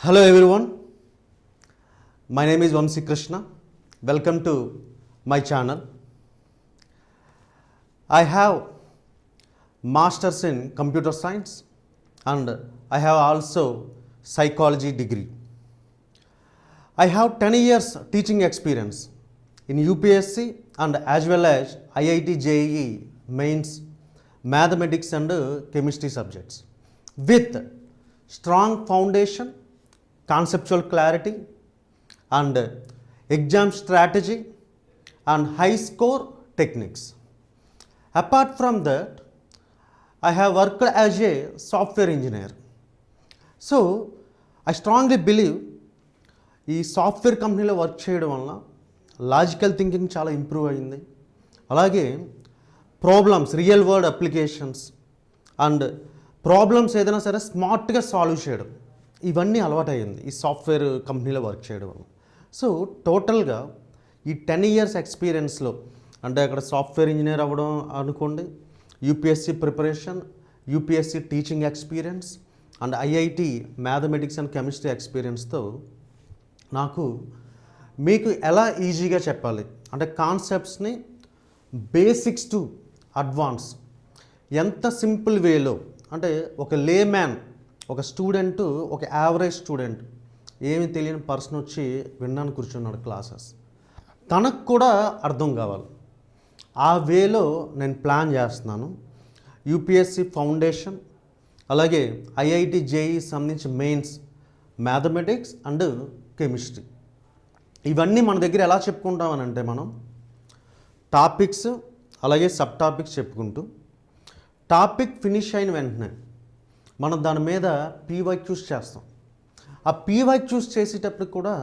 Hello everyone, my name is Vamsi Krishna. Welcome to my channel. I have masters in computer science and I have also psychology degree. I have 10 years teaching experience in UPSC and as well as IIT JEE mains mathematics and chemistry subjects with strong foundation, conceptual clarity and exam strategy and high score techniques. Apart from that, I have worked as a software engineer. So I strongly believe ఈ software కంపెనీలో work చేయడం వలన logical thinking చాలా improve అయింది. అలాగే problems, real world applications and problems ఏదైనా సరే స్మార్ట్గా సాల్వ్ చేయడం, ఇవన్నీ అలవాటైంది ఈ సాఫ్ట్వేర్ కంపెనీలో వర్క్ చేయడం వల్ల. సో టోటల్గా ఈ 10 years ఎక్స్పీరియన్స్లో అంటే అక్కడ సాఫ్ట్వేర్ ఇంజనీర్ అవ్వడం అనుకోండి, UPSC preparation, UPSC teaching experience and IIT mathematics and chemistry ఎక్స్పీరియన్స్తో నాకు మీకు ఎలా ఈజీగా చెప్పాలి అంటే కాన్సెప్ట్స్ని బేసిక్స్ టు అడ్వాన్స్ ఎంత సింపుల్ వేలో అంటే ఒక లేమ్యాన్, ఒక స్టూడెంట్, ఒక యావరేజ్ స్టూడెంట్, ఏమి తెలియని పర్సన్ వచ్చి విన్నాను కూర్చున్నాడు క్లాసెస్, తనకు కూడా అర్థం కావాలి. ఆ వేలో నేను ప్లాన్ చేస్తున్నాను. యూపీఎస్సీ ఫౌండేషన్ అలాగే ఐఐటి జేఈ సంబంధించి మెయిన్స్ మ్యాథమెటిక్స్ అండ్ కెమిస్ట్రీ, ఇవన్నీ మన దగ్గర ఎలా చెప్పుకుంటామని అంటే మనం టాపిక్స్ అలాగే సబ్ టాపిక్స్ చెప్పుకుంటూ టాపిక్ ఫినిష్ అయిన వెంటనే మనం దాని మీద పీవైక్యూస్ చేస్తాం. ఆ పీవైక్యూస్ చేసేటప్పుడు కూడా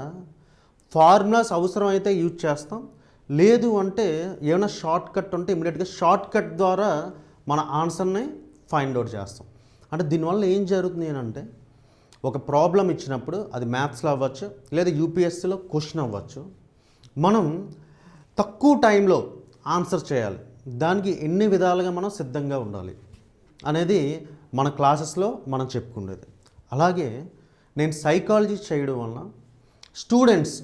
ఫార్ములాస్ అవసరం అయితే యూజ్ చేస్తాం, లేదు అంటే ఏమైనా షార్ట్ కట్ ఉంటే ఇమీడియట్గా షార్ట్ కట్ ద్వారా మన ఆన్సర్ని ఫైండ్ అవుట్ చేస్తాం. అంటే దీనివల్ల ఏం జరుగుతుంది అంటే ఒక ప్రాబ్లం ఇచ్చినప్పుడు అది మ్యాథ్స్లో అవ్వచ్చు లేదా యూపీఎస్సీలో క్వశ్చన్ అవ్వచ్చు, మనం తక్కువ టైంలో ఆన్సర్ చేయాలి, దానికి ఎన్ని విధాలుగా మనం సిద్ధంగా ఉండాలి అనేది మన క్లాసెస్లో మనం చెప్పుకునేది. అలాగే నేను సైకాలజీ చేయడం వలన స్టూడెంట్స్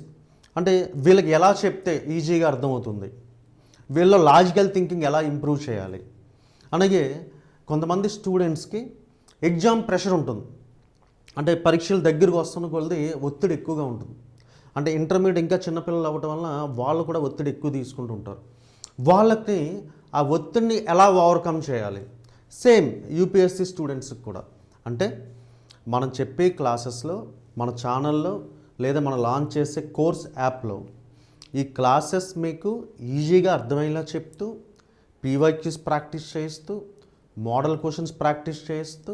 అంటే వీళ్ళకి ఎలా చెప్తే ఈజీగా అర్థమవుతుంది, వీళ్ళ లాజికల్ థింకింగ్ ఎలా ఇంప్రూవ్ చేయాలి. అలాగే కొంతమంది స్టూడెంట్స్కి ఎగ్జామ్ ప్రెషర్ ఉంటుంది, అంటే పరీక్షలు దగ్గరకు వస్తున్న కొలది ఒత్తిడి ఎక్కువగా ఉంటుంది. అంటే ఇంటర్మీడియట్ ఇంకా చిన్నపిల్లలు అవ్వటం వల్ల వాళ్ళు కూడా ఒత్తిడి ఎక్కువ తీసుకుంటూ ఉంటారు. వాళ్ళకి ఆ ఒత్తిడిని ఎలా ఓవర్కమ్ చేయాలి, సేమ్ యూపీఎస్సీ స్టూడెంట్స్కి కూడా అంటే మనం చెప్పే క్లాసెస్లో మన ఛానల్లో లేదా మనం లాంచ్ చేసే కోర్స్ యాప్లో ఈ క్లాసెస్ మీకు ఈజీగా అర్థమయ్యేలా చెప్తూ పీవైక్యూస్ ప్రాక్టీస్ చేస్తూ మోడల్ క్వశ్చన్స్ ప్రాక్టీస్ చేస్తూ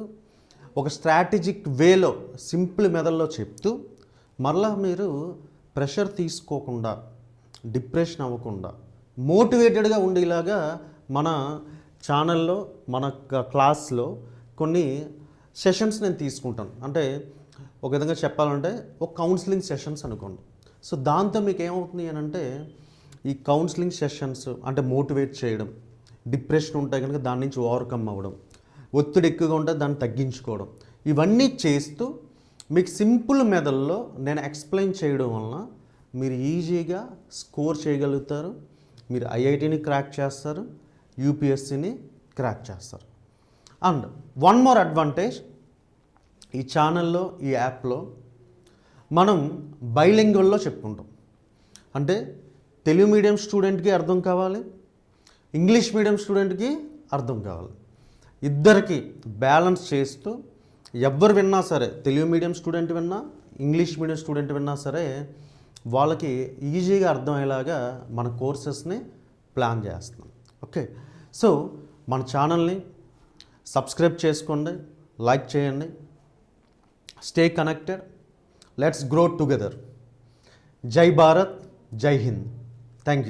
ఒక స్ట్రాటజిక్ వేలో సింపుల్ మెథడ్లో చెప్తూ మరలా మీరు ప్రెషర్ తీసుకోకుండా డిప్రెషన్ అవ్వకుండా మోటివేటెడ్గా ఉండేలాగా మన ఛానల్లో మన క్లాస్లో కొన్ని సెషన్స్ నేను తీసుకుంటాను. అంటే ఒక విధంగా చెప్పాలంటే ఒక కౌన్సిలింగ్ సెషన్స్ అనుకోండి. సో దాంతో మీకు ఏమవుతుంది అని అంటే ఈ కౌన్సిలింగ్ సెషన్స్ అంటే మోటివేట్ చేయడం, డిప్రెషన్ ఉంటే కనుక దాని నుంచి ఓవర్కమ్ అవ్వడం, ఒత్తిడి ఎక్కువగా ఉంటే దాన్ని తగ్గించుకోవడం, ఇవన్నీ చేస్తూ మీకు సింపుల్ మెథడ్లో నేను ఎక్స్ప్లెయిన్ చేయడం వలన మీరు ఈజీగా స్కోర్ చేయగలుగుతారు. మీరు ఐఐటిని క్రాక్ చేస్తారు, యూపీఎస్సీని క్రాక్ చేస్తారు. అండ్ వన్ మోర్ అడ్వాంటేజ్, ఈ ఛానల్లో ఈ యాప్లో మనం బైలింగ్వల్లో చెప్పుకుంటాం. అంటే తెలుగు మీడియం స్టూడెంట్కి అర్థం కావాలి, ఇంగ్లీష్ మీడియం స్టూడెంట్కి అర్థం కావాలి, ఇద్దరికి బ్యాలెన్స్ చేస్తూ ఎవరు విన్నా సరే, తెలుగు మీడియం స్టూడెంట్ విన్నా ఇంగ్లీష్ మీడియం స్టూడెంట్ విన్నా సరే వాళ్ళకి ఈజీగా అర్థమయ్యేలాగా మన కోర్సెస్ని ప్లాన్ చేస్తున్నాం. ఓకే, సో మన ఛానల్ని సబ్స్క్రైబ్ చేసుకోండి, లైక్ చేయండి, stay connected, let's grow together. జై భారత్, జై హింద్. Thank you.